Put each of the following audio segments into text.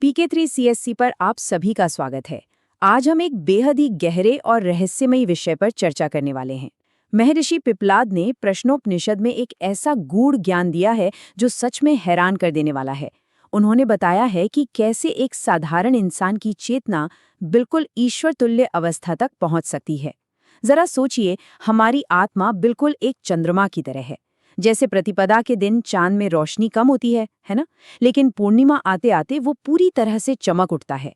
PK3CSC पर आप सभी का स्वागत है। आज हम एक बेहद ही गहरे और रहस्यमयी विषय पर चर्चा करने वाले हैं। महर्षि पिप्लाद ने प्रश्नोपनिषद में एक ऐसा गूढ़ ज्ञान दिया है जो सच में हैरान कर देने वाला है। उन्होंने बताया है कि कैसे एक साधारण इंसान की चेतना बिल्कुल ईश्वर तुल्य अवस्था तक पहुंच सकती है। जरा सोचिए, हमारी आत्मा बिल्कुल एक चंद्रमा की तरह है। जैसे प्रतिपदा के दिन चांद में रोशनी कम होती है ना? लेकिन पूर्णिमा आते आते वो पूरी तरह से चमक उठता है।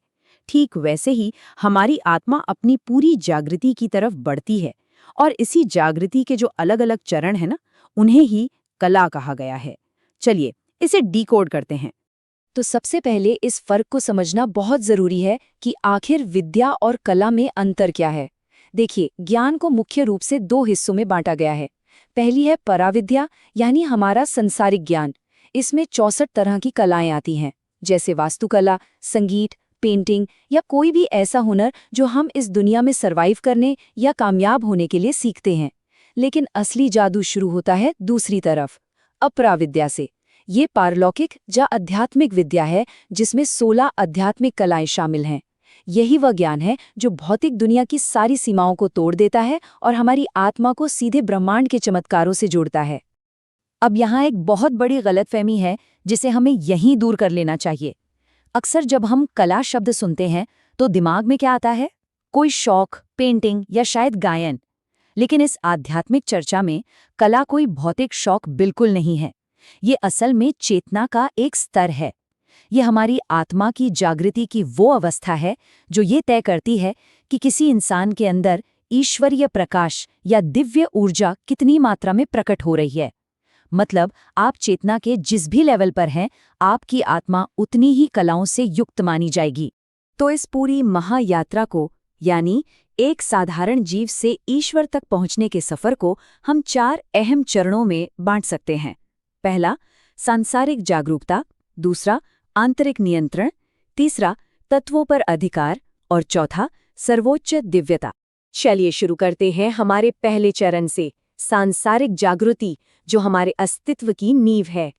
ठीक वैसे ही हमारी आत्मा अपनी पूरी जागृति की तरफ बढ़ती है, और इसी जागृति के जो अलग अलग चरण है ना, उन्हें ही कला कहा गया है। चलिए इसे डिकोड करते हैं। तो सबसे पहले इस फर्क को समझना बहुत जरूरी है कि आखिर विद्या और कला में अंतर क्या है। देखिए, ज्ञान को मुख्य रूप से दो हिस्सों में बांटा गया है। पहली है पराविद्या, यानी हमारा संसारिक ज्ञान। इसमें 64 तरह की कलाएं आती हैं, जैसे वास्तुकला, संगीत, पेंटिंग या कोई भी ऐसा हुनर जो हम इस दुनिया में सरवाइव करने या कामयाब होने के लिए सीखते हैं। लेकिन असली जादू शुरू होता है दूसरी तरफ, अपराविद्या से। ये पारलौकिक या आध्यात्मिक विद्या है जिसमें 16 आध्यात्मिक कलाएं शामिल हैं। यही वह ज्ञान है जो भौतिक दुनिया की सारी सीमाओं को तोड़ देता है और हमारी आत्मा को सीधे ब्रह्मांड के चमत्कारों से जोड़ता है। अब यहाँ एक बहुत बड़ी गलतफहमी है जिसे हमें यहीं दूर कर लेना चाहिए। अक्सर जब हम कला शब्द सुनते हैं तो दिमाग में क्या आता है? कोई शौक, पेंटिंग या शायद गायन। लेकिन इस आध्यात्मिक चर्चा में कला कोई भौतिक शौक बिल्कुल नहीं है। ये असल में चेतना का एक स्तर है। ये हमारी आत्मा की जागृति की वो अवस्था है जो ये तय करती है कि किसी इंसान के अंदर ईश्वरीय प्रकाश या दिव्य ऊर्जा कितनी मात्रा में प्रकट हो रही है। मतलब, आप चेतना के जिस भी लेवल पर हैं, आपकी आत्मा उतनी ही कलाओं से युक्त मानी जाएगी। तो इस पूरी महायात्रा को, यानी एक साधारण जीव से ईश्वर तक पहुंचने के सफर को, हम 4 अहम चरणों में बांट सकते हैं। पहला, सांसारिक जागरूकता। दूसरा, आंतरिक नियंत्रण। तीसरा, तत्वों पर अधिकार। और चौथा, सर्वोच्च दिव्यता। चलिए शुरू करते हैं हमारे पहले चरण से, सांसारिक जागृति, जो हमारे अस्तित्व की नींव है।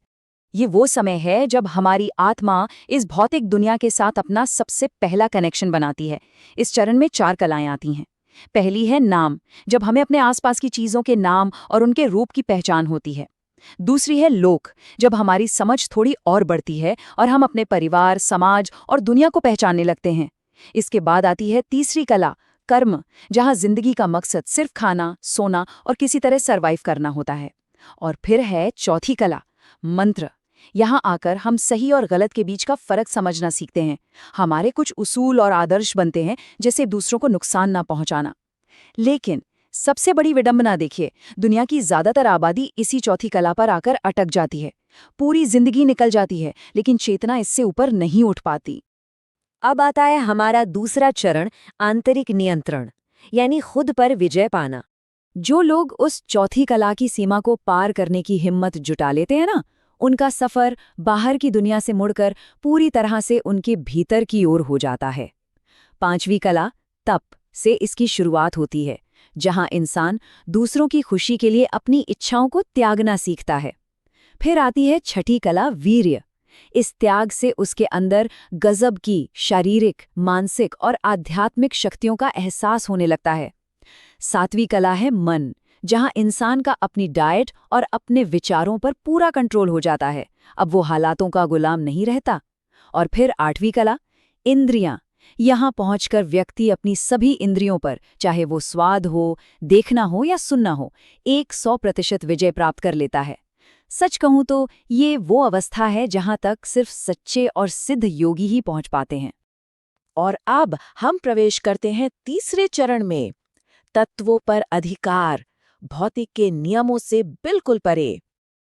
ये वो समय है जब हमारी आत्मा इस भौतिक दुनिया के साथ अपना सबसे पहला कनेक्शन बनाती है। इस चरण में 4 कलाएं आती हैं। पहली है नाम, जब हमें अपने आसपास की चीजों के नाम और उनके रूप की पहचान होती है। दूसरी है लोक, जब हमारी समझ थोड़ी और बढ़ती है और हम अपने परिवार, समाज और दुनिया को पहचानने लगते हैं। इसके बाद आती है तीसरी कला, कर्म, जहां जिंदगी का मकसद सिर्फ खाना, सोना और किसी तरह सरवाइव करना होता है। और फिर है चौथी कला, मंत्र। यहाँ आकर हम सही और गलत के बीच का फर्क समझना सीखते हैं। हमारे कुछ उसूल और आदर्श बनते हैं, जैसे दूसरों को नुकसान ना पहुंचाना। लेकिन सबसे बड़ी विडंबना देखिए, दुनिया की ज्यादातर आबादी इसी चौथी कला पर आकर अटक जाती है। पूरी जिंदगी निकल जाती है, लेकिन चेतना इससे ऊपर नहीं उठ पाती। अब आता है हमारा दूसरा चरण, आंतरिक नियंत्रण, यानी खुद पर विजय पाना। जो लोग उस चौथी कला की सीमा को पार करने की हिम्मत जुटा लेते हैं ना, उनका सफर बाहर की दुनिया से मुड़कर पूरी तरह से उनके भीतर की ओर हो जाता है। 5वीं कला, तप, से इसकी शुरुआत होती है, जहां इंसान दूसरों की खुशी के लिए अपनी इच्छाओं को त्यागना सीखता है। फिर आती है 6ठी कला, वीर्य। इस त्याग से उसके अंदर गजब की शारीरिक, मानसिक और आध्यात्मिक शक्तियों का एहसास होने लगता है। 7वीं कला है मन, जहां इंसान का अपनी डाइट और अपने विचारों पर पूरा कंट्रोल हो जाता है। अब वो हालातों का गुलाम नहीं रहता। और फिर 8वीं कला, इंद्रियां। यहाँ पहुंचकर व्यक्ति अपनी सभी इंद्रियों पर, चाहे वो स्वाद हो, देखना हो या सुनना हो, 100% विजय प्राप्त कर लेता है। सच कहूं तो ये वो अवस्था है जहां तक सिर्फ सच्चे और सिद्ध योगी ही पहुंच पाते हैं। और अब हम प्रवेश करते हैं तीसरे चरण में, तत्वों पर अधिकार, भौतिक के नियमों से बिल्कुल परे।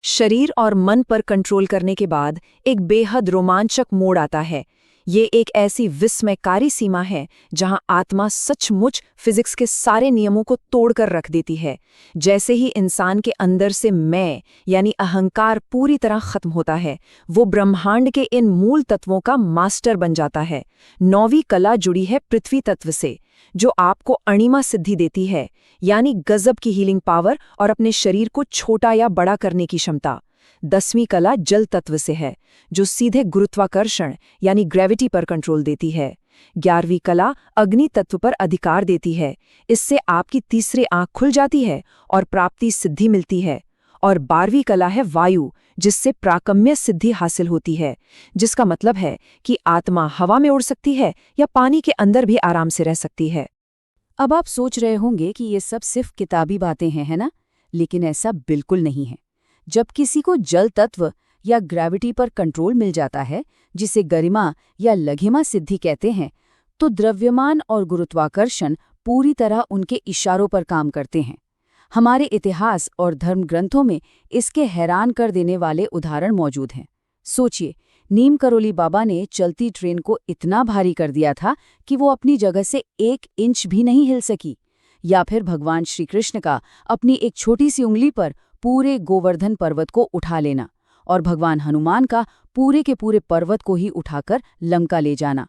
शरीर और मन पर कंट्रोल करने के बाद एक बेहद रोमांचक मोड़ आता है। ये एक ऐसी विस्मयकारी सीमा है जहां आत्मा सचमुच फिजिक्स के सारे नियमों को तोड़कर रख देती है। जैसे ही इंसान के अंदर से मैं, यानी अहंकार, पूरी तरह खत्म होता है, वो ब्रह्मांड के इन मूल तत्वों का मास्टर बन जाता है। 9वीं कला जुड़ी है पृथ्वी तत्व से, जो आपको अणिमा सिद्धि देती है, यानी गजब की हीलिंग पावर और अपने शरीर को छोटा या बड़ा करने की क्षमता। 10वीं कला जल तत्व से है, जो सीधे गुरुत्वाकर्षण यानी ग्रेविटी पर कंट्रोल देती है। 11वीं कला अग्नि तत्व पर अधिकार देती है, इससे आपकी तीसरी आंख खुल जाती है और प्राप्ति सिद्धि मिलती है। और 12वीं कला है वायु, जिससे प्राकम्य सिद्धि हासिल होती है, जिसका मतलब है कि आत्मा हवा में उड़ सकती है या पानी के अंदर भी आराम से रह सकती है। अब आप सोच रहे होंगे कि ये सब सिर्फ किताबी बातें हैं, है ना? लेकिन ऐसा बिल्कुल नहीं है। जब किसी को जल तत्व या ग्रेविटी पर कंट्रोल मिल जाता है, जिसे गरिमा या लघिमा सिद्धि कहते हैं, तो द्रव्यमान और गुरुत्वाकर्षण पूरी तरह उनके इशारों पर काम करते हैं। हमारे इतिहास और धर्म ग्रंथों में इसके हैरान कर देने वाले उदाहरण मौजूद हैं। सोचिए, नीम करोली बाबा ने चलती ट्रेन को इतना भारी कर दिया था कि वो अपनी जगह से 1 इंच भी नहीं हिल सकी। या फिर भगवान श्री कृष्ण का अपनी एक छोटी सी उंगली पर पूरे गोवर्धन पर्वत को उठा लेना, और भगवान हनुमान का पूरे के पूरे पर्वत को ही उठाकर लंका ले जाना।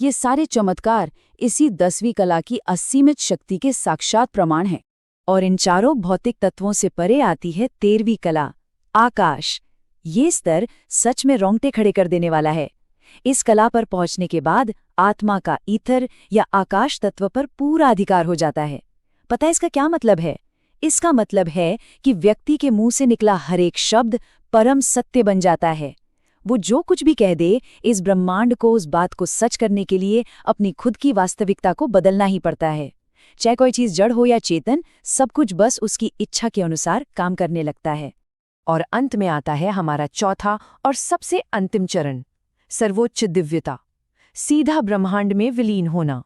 ये सारे चमत्कार इसी 10वीं कला की असीमित शक्ति के साक्षात प्रमाण हैं। और इन चारों भौतिक तत्वों से परे आती है 13वीं कला, आकाश। ये स्तर सच में रोंगटे खड़े कर देने वाला है। इस कला पर पहुंचने के बाद आत्मा का ईथर या आकाश तत्व पर पूरा अधिकार हो जाता है। पता है इसका क्या मतलब है? इसका मतलब है कि व्यक्ति के मुंह से निकला हर एक शब्द परम सत्य बन जाता है। वो जो कुछ भी कह दे, इस ब्रह्मांड को उस बात को सच करने के लिए अपनी खुद की वास्तविकता को बदलना ही पड़ता है। चाहे कोई चीज जड़ हो या चेतन, सब कुछ बस उसकी इच्छा के अनुसार काम करने लगता है। और अंत में आता है हमारा चौथा और सबसे अंतिम चरण, सर्वोच्च दिव्यता, सीधा ब्रह्मांड में विलीन होना।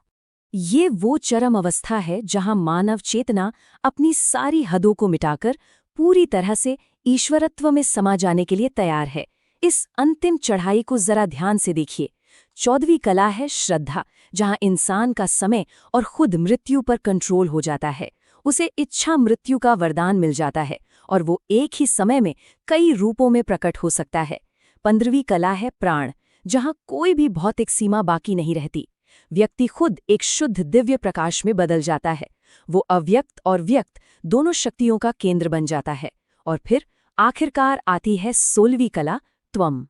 ये वो चरम अवस्था है जहां मानव चेतना अपनी सारी हदों को मिटाकर पूरी तरह से ईश्वरत्व में समा जाने के लिए तैयार है। इस अंतिम चढ़ाई को जरा ध्यान से देखिए। 14वीं कला है श्रद्धा, जहां इंसान का समय और खुद मृत्यु पर कंट्रोल हो जाता है। उसे इच्छा मृत्यु का वरदान मिल जाता है और वो एक ही समय में कई रूपों में प्रकट हो सकता है। 15वीं कला है प्राण, जहां कोई भी भौतिक सीमा बाकी नहीं रहती। व्यक्ति खुद एक शुद्ध दिव्य प्रकाश में बदल जाता है। वो अव्यक्त और व्यक्त दोनों शक्तियों का केंद्र बन जाता है। और फिर आखिरकार आती है 16वीं कला, त्वम।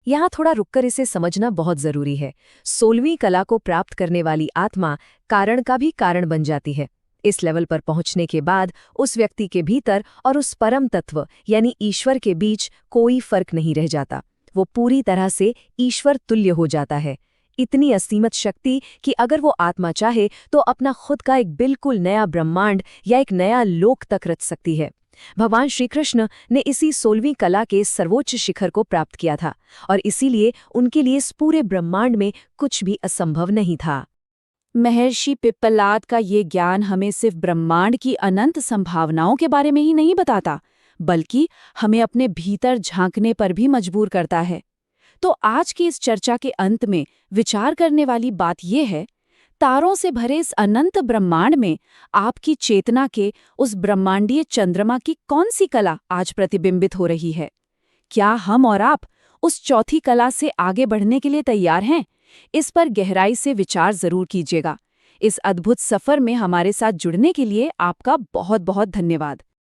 यहाँ थोड़ा रुककर इसे समझना बहुत जरूरी है। 16वीं कला को प्राप्त करने वाली आत्मा कारण का भी कारण बन जाती है। इस लेवल पर पहुंचने के बाद उस व्यक्ति के भीतर और उस परम तत्व यानी ईश्वर के बीच कोई फर्क नहीं रह जाता। वो पूरी तरह से ईश्वर तुल्य हो जाता है। इतनी असीमित शक्ति कि अगर वो आत्मा चाहे तो अपना खुद का एक बिल्कुल नया ब्रह्मांड या एक नया लोक तक रच सकती है। भगवान श्री कृष्ण ने इसी 16वीं कला के सर्वोच्च शिखर को प्राप्त किया था और इसीलिए उनके लिए इस पूरे ब्रह्मांड में कुछ भी असंभव नहीं था। महर्षि पिप्पलाद का ये ज्ञान हमें सिर्फ ब्रह्मांड की अनंत संभावनाओं के बारे में ही नहीं बताता, बल्कि हमें अपने भीतर झांकने पर भी मजबूर करता है। तो आज की इस चर्चा के अंत में विचार करने वाली बात यह है, तारों से भरे इस अनंत ब्रह्मांड में आपकी चेतना के उस ब्रह्मांडीय चंद्रमा की कौन सी कला आज प्रतिबिंबित हो रही है? क्या हम और आप उस चौथी कला से आगे बढ़ने के लिए तैयार हैं? इस पर गहराई से विचार जरूर कीजिएगा। इस अद्भुत सफर में हमारे साथ जुड़ने के लिए आपका बहुत बहुत धन्यवाद।